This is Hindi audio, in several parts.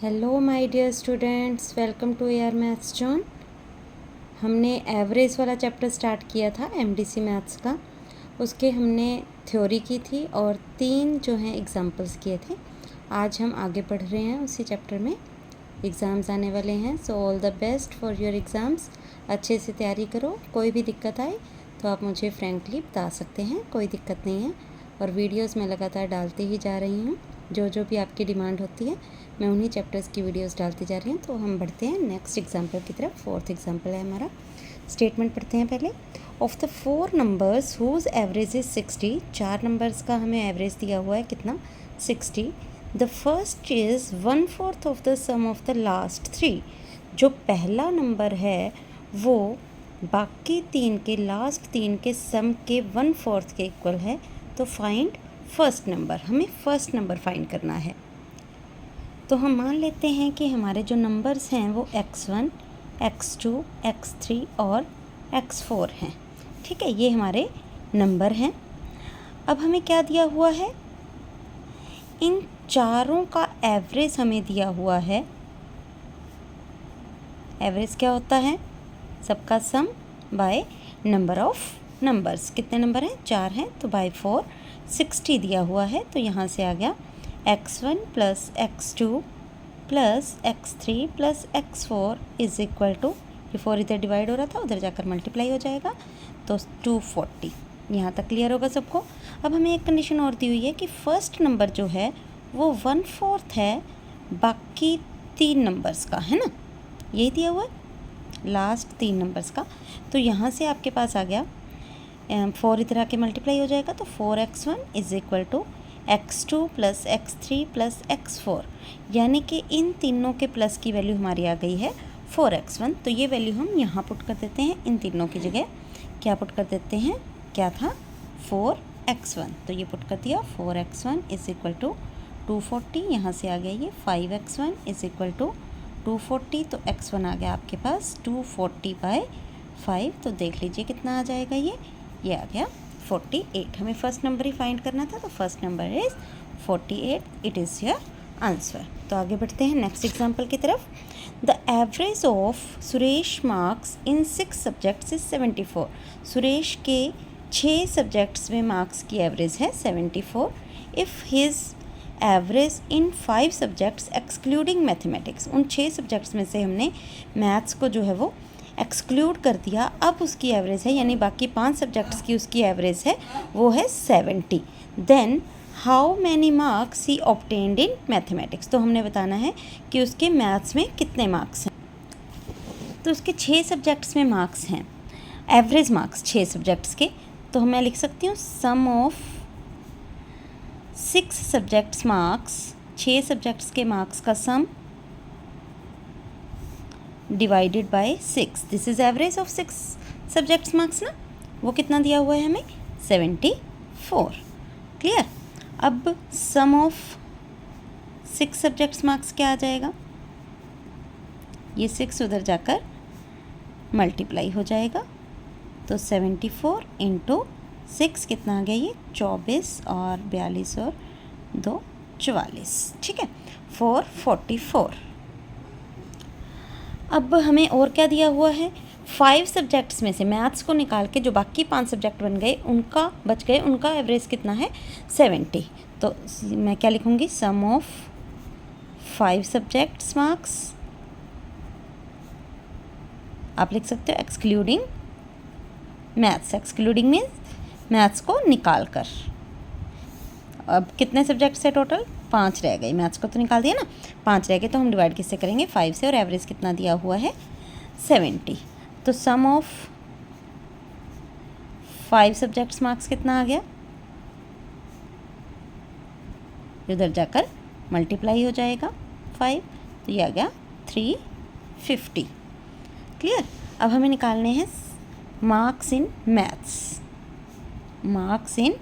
Hello my dear students, welcome to AR maths zone. हमने एवरेज वाला चैप्टर स्टार्ट किया था एमडीसी मैथ्स का। उसके हमने थ्योरी की थी और 3 जो हैं एग्जांपल्स किए थे। आज हम आगे पढ़ रहे हैं उसी चैप्टर में। एग्ज़ाम्स आने वाले हैं, so all the best for your exams. अच्छे से तैयारी करो। कोई भी दिक्कत आए तो आप मुझे फ्रेंकली बता सकते हैं, कोई दिक्कत नहीं है। और वीडियोस मैं लगातार डालती ही जा रही हूँ, जो भी आपकी डिमांड होती है मैं उन्हीं चैप्टर्स की वीडियोस डालती जा रही हूँ। तो हम बढ़ते हैं नेक्स्ट एग्जाम्पल की तरफ। 4th एग्जाम्पल है हमारा। स्टेटमेंट पढ़ते हैं पहले। Of the 4 numbers whose average is 60, 4 numbers का हमें एवरेज दिया हुआ है कितना, 60। The first is 1/4 of the sum of the last 3। जो पहला नंबर है वो बाकी 3 के लास्ट 3 के सम के 1/4 के इक्वल है। तो फाइंड फर्स्ट नंबर, हमें फर्स्ट नंबर फाइंड करना है। तो हम मान लेते हैं कि हमारे जो नंबर्स हैं वो x1, x2, x3 और x4 हैं। ठीक है, ये हमारे नंबर हैं। अब हमें क्या दिया हुआ है, इन चारों का एवरेज हमें दिया हुआ है। एवरेज क्या होता है, सबका सम बाय नंबर ऑफ नंबर्स। कितने नंबर हैं, 4 हैं, तो बाय 4 60 दिया हुआ है। तो यहाँ से आ गया x1 plus x2 plus x3 plus x4 is equal to, ये 4 इधर डिवाइड हो रहा था, उधर जाकर मल्टीप्लाई हो जाएगा, तो 240। यहाँ तक क्लियर होगा सबको। अब हमें एक कंडीशन और दी हुई है कि फर्स्ट नंबर जो है वो 1/4 है बाकी 3 नंबर्स का, है ना, यही दिया हुआ है लास्ट 3 नंबर्स का। तो यहाँ से आपके पास आ गया 4 इधर आके मल्टीप्लाई हो जाएगा, तो 4x1 is equal to x2 plus x3 plus x4, यानी कि इन तीनों के प्लस की वैल्यू हमारी आ गई है 4x1। तो ये वैल्यू हम यहाँ पुट कर देते हैं, इन तीनों की जगह क्या पुट कर देते हैं, क्या था 4x1, तो ये पुट कर दिया 4x1 इज इक्वल टू 240। यहाँ से आ गया ये 5x1 इज इक्वल टू 240, तो x1 आ गया आपके पास 240/5। तो देख लीजिए कितना आ जाएगा, ये आ गया 48। हमें फर्स्ट नंबर ही फाइंड करना था, तो first number is 48, it is your answer. तो आगे बढ़ते हैं नेक्स्ट एग्जांपल की तरफ। The average of Suresh marks in 6 subjects is 74। Suresh के 6 सब्जेक्ट्स में मार्क्स की एवरेज है 74। If his average in 5 subjects excluding mathematics, उन 6 सब्जेक्ट्स में से हमने मैथ्स को जो है वो एक्सक्लूड कर दिया, अब उसकी एवरेज है, यानी बाकी 5 सब्जेक्ट्स की उसकी एवरेज है वो है 70। Then how many marks he obtained in mathematics. तो हमने बताना है कि उसके मैथ्स में कितने मार्क्स हैं। तो उसके 6 सब्जेक्ट्स में मार्क्स हैं, एवरेज मार्क्स 6 सब्जेक्ट्स के। तो मैं लिख सकती हूँ सम ऑफ 6 सब्जेक्ट्स मार्क्स, 6 सब्जेक्ट्स के मार्क्स का सम divided by 6। This is average of 6 subjects marks ना, वो कितना दिया हुआ है हमें 74। क्लियर। अब सम ऑफ 6 सब्जेक्ट्स मार्क्स क्या आ जाएगा, ये 6 उधर जाकर मल्टीप्लाई हो जाएगा, तो 74 इंटू 6 कितना आ गया, ये 24 और 42 और 2 44। ठीक है, 444। अब हमें और क्या दिया हुआ है, 5 सब्जेक्ट्स में से मैथ्स को निकाल के जो बाकी 5 सब्जेक्ट बन गए, उनका बच गए, उनका एवरेज कितना है 70। तो मैं क्या लिखूँगी, सम ऑफ 5 सब्जेक्ट्स मार्क्स, आप लिख सकते हो excluding maths. Excluding means maths को निकाल कर। अब कितने सब्जेक्ट्स है टोटल, 5 रह गए, मैथ्स को तो निकाल दिया ना, 5 रह गए, तो हम डिवाइड किससे करेंगे, 5 से, और एवरेज कितना दिया हुआ है 70। तो सम ऑफ 5 सब्जेक्ट्स मार्क्स कितना आ गया, उधर जाकर मल्टीप्लाई हो जाएगा 5, तो ये आ गया 350। क्लियर। अब हमें निकालने हैं marks in maths. Marks in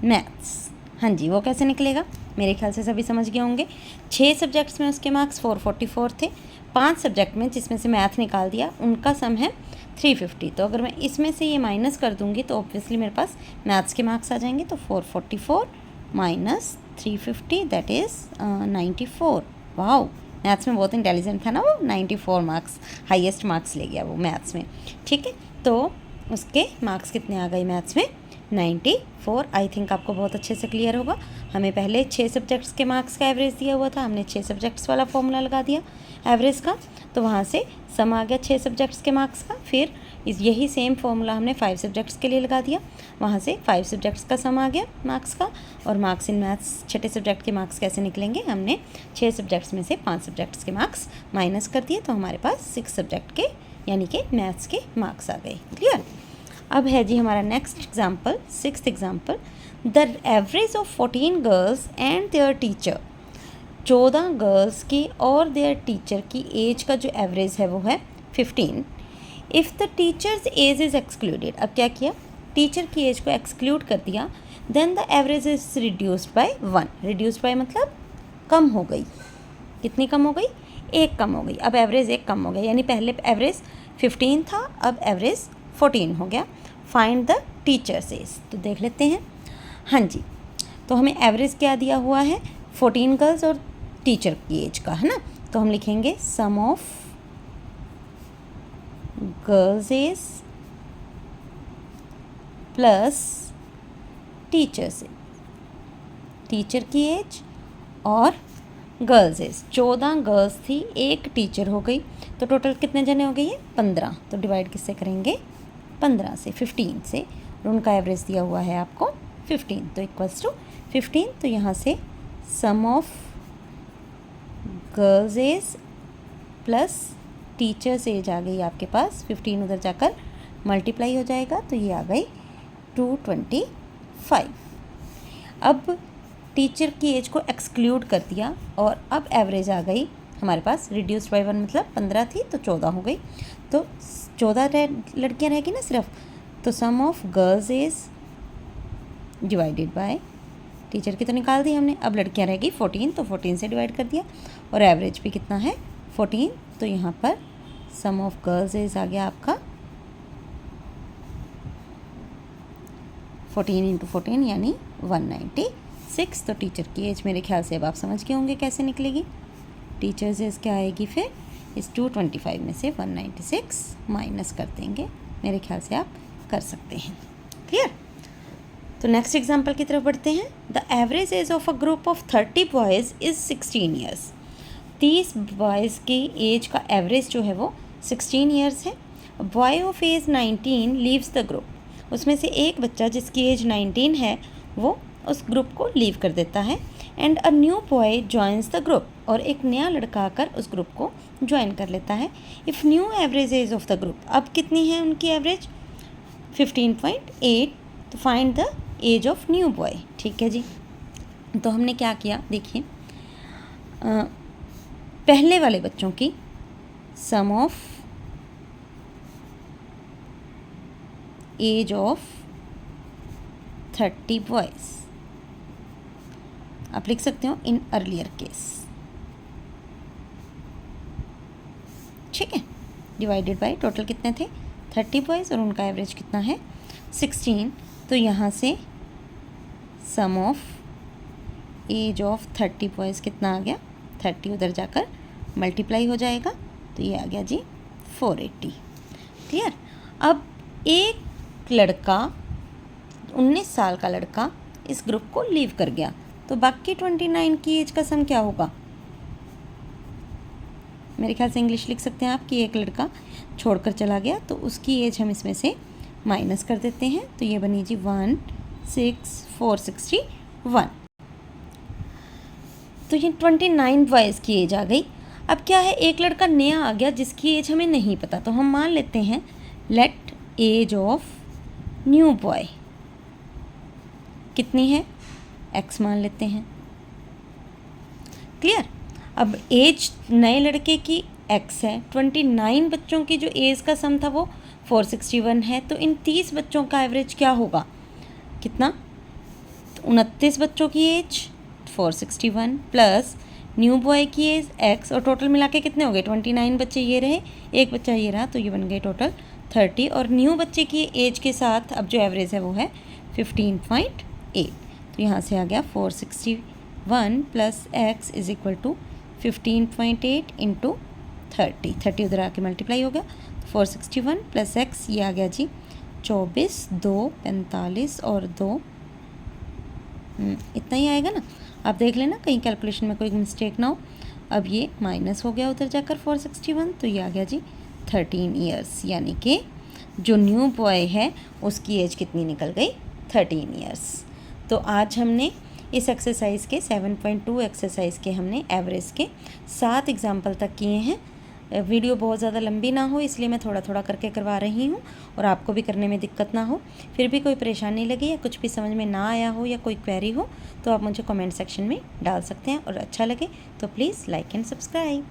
maths, हाँ जी, वो कैसे निकलेगा, मेरे ख्याल से सभी समझ गए होंगे। 6 सब्जेक्ट्स में उसके मार्क्स 444 थे, 5 सब्जेक्ट में जिसमें से मैथ निकाल दिया, उनका सम है 350। तो अगर मैं इसमें से ये माइनस कर दूंगी तो ऑब्वियसली मेरे पास मैथ्स के मार्क्स आ जाएंगे। तो 444 minus 350 that is 94। Wow, maths में बहुत इंटेलिजेंट था ना वो, 94 मार्क्स, हाईएस्ट मार्क्स ले गया वो मैथ्स में। ठीक है, तो उसके मार्क्स कितने आ गए मैथ्स में? 94। आई थिंक आपको बहुत अच्छे से क्लियर होगा। हमें पहले 6 सब्जेक्ट्स के मार्क्स का एवरेज दिया हुआ था, हमने 6 सब्जेक्ट्स वाला फॉर्मूला लगा दिया एवरेज का, तो वहाँ से सम आ गया 6 सब्जेक्ट्स के मार्क्स का। फिर यही सेम फॉर्मूला हमने 5 सब्जेक्ट्स के लिए लगा दिया, वहाँ से 5 सब्जेक्ट्स का सम आ गया मार्क्स का। और मार्क्स इन मैथ्स, छठे सब्जेक्ट के मार्क्स कैसे निकलेंगे? हमने 6 सब्जेक्ट्स में से 5 सब्जेक्ट्स के मार्क्स माइनस कर दिए, तो हमारे पास 6 सब्जेक्ट के यानी कि मैथ्स के मार्क्स आ गए। क्लियर? अब है जी हमारा next example, 6th example. The average of 14 girls and there teacher, 14 girls की और देयर टीचर की एज का जो एवरेज है वो है 15। If the teacher's age is excluded, अब क्या किया? टीचर की एज को एक्सक्लूड कर दिया। Then the average is reduced by 1। Reduced by मतलब कम हो गई। कितनी कम हो गई? 1 कम हो गई। अब एवरेज 1 कम हो गया, यानी पहले एवरेज 15 था, अब एवरेज 14 हो गया। फाइंड द टीचर्स एज, तो देख लेते हैं। हाँ जी, तो हमें एवरेज क्या दिया हुआ है? 14 गर्ल्स और टीचर की एज का, है ना। तो हम लिखेंगे sum of girls age plus teachers age, teacher की एज और गर्ल्स एज। 14 गर्ल्स थी, 1 टीचर हो गई, तो टोटल कितने जने हो गए? ये 15। तो डिवाइड किससे करेंगे? 15 से, 15 से, और उनका एवरेज दिया हुआ है आपको 15, तो इक्वल्स टू 15। तो यहाँ से sum of girls age plus teachers age आ गई आपके पास, 15 उधर जाकर मल्टीप्लाई हो जाएगा, तो ये आ गई 225। अब टीचर की एज को एक्सक्लूड कर दिया और अब एवरेज आ गई हमारे पास, रिड्यूस्ड बाय 1 मतलब 15 थी तो 14 हो गई, तो 14 लड़कियां रहेगी ना सिर्फ। तो sum of girls age divided by teacher की तो निकाल दी हमने, अब लड़कियां रहेगी 14, तो 14 से डिवाइड कर दिया, और एवरेज भी कितना है? 14। तो यहाँ पर सम ऑफ गर्ल्स एज आ गया आपका 14 × 14 यानी 196। तो टीचर की एज मेरे ख्याल से अब आप समझ गए होंगे कैसे निकलेगी। टीचर्स एज क्या आएगी फिर? इस 225 में से 196 माइनस कर देंगे, मेरे ख्याल से आप कर सकते हैं। क्लियर? तो नेक्स्ट एग्जांपल की तरफ बढ़ते हैं। The average age of a group of 30 boys is 16 years. 30 boys की एज का एवरेज जो है वो 16 ईयर्स है। Boy of age 19 leaves the group, उसमें से एक बच्चा जिसकी एज 19 है वो उस ग्रुप को लीव कर देता है। And a new boy joins the group, और एक नया लड़का आकर उस ग्रुप को ज्वाइन कर लेता है। If new average age of the group, अब कितनी है उनकी एवरेज? 15.8। तो find the age of new boy. ठीक है जी, तो हमने क्या किया देखिए, पहले वाले बच्चों की सम ऑफ एज ऑफ 30 बॉयज़, आप लिख सकते हो इन अर्लियर केस। ठीक है, डिवाइडेड बाय टोटल कितने थे? 30 बॉयज़ और उनका एवरेज कितना है? 16। तो यहाँ से sum of as of 30 boys कितना आ गया? 30 उधर जाकर मल्टीप्लाई हो जाएगा, तो ये आ गया जी 480। क्लियर? अब एक लड़का, 19 साल का लड़का इस ग्रुप को लीव कर गया, तो बाकी 29 की एज का सम क्या होगा? मेरे ख्याल से इंग्लिश लिख सकते हैं आप कि एक लड़का छोड़कर चला गया, तो उसकी एज हम इसमें से माइनस कर देते हैं, तो ये बनी जी 461। तो ये 29 बॉयज़ की एज आ गई। अब क्या है, एक लड़का नया आ गया जिसकी एज हमें नहीं पता, तो हम मान लेते हैं let age of new boy कितनी है? x मान लेते हैं। क्लियर? अब एज नए लड़के की x है, 29 बच्चों की जो एज का सम था वो 461 है, तो इन 30 बच्चों का एवरेज क्या होगा? कितना? 29 बच्चों की एज 461 प्लस न्यू बॉय की एज x, और टोटल मिला के कितने हो गए? 29 बच्चे ये रहे, एक बच्चा ये रहा, तो ये बन गए टोटल 30, और न्यू बच्चे की एज के साथ अब जो एवरेज है वो है 15.8। तो यहाँ से आ गया 461 plus x is equal to 15.8 into 30 उधर आके मल्टीप्लाई हो गया, 461 प्लस एक्स, ये आ गया जी 24, 2 45 और 2 इतना ही आएगा ना। आप देख लेना कहीं कैलकुलेशन में कोई मिस्टेक ना हो। अब ये माइनस हो गया उधर जाकर 461, तो ये आ गया जी 13 ईयर्स, यानी कि जो न्यू बॉय है उसकी एज कितनी निकल गई, 13 ईयर्स। तो आज हमने इस एक्सरसाइज के 7.2 एक्सरसाइज के हमने एवरेज के 7 एग्जाम्पल तक किए हैं। वीडियो बहुत ज़्यादा लंबी ना हो इसलिए मैं थोड़ा थोड़ा करके करवा रही हूँ और आपको भी करने में दिक्कत ना हो। फिर भी कोई परेशानी लगे या कुछ भी समझ में ना आया हो या कोई क्वेरी हो तो आप मुझे कमेंट सेक्शन में डाल सकते हैं, और अच्छा लगे तो प्लीज़ लाइक एंड सब्सक्राइब।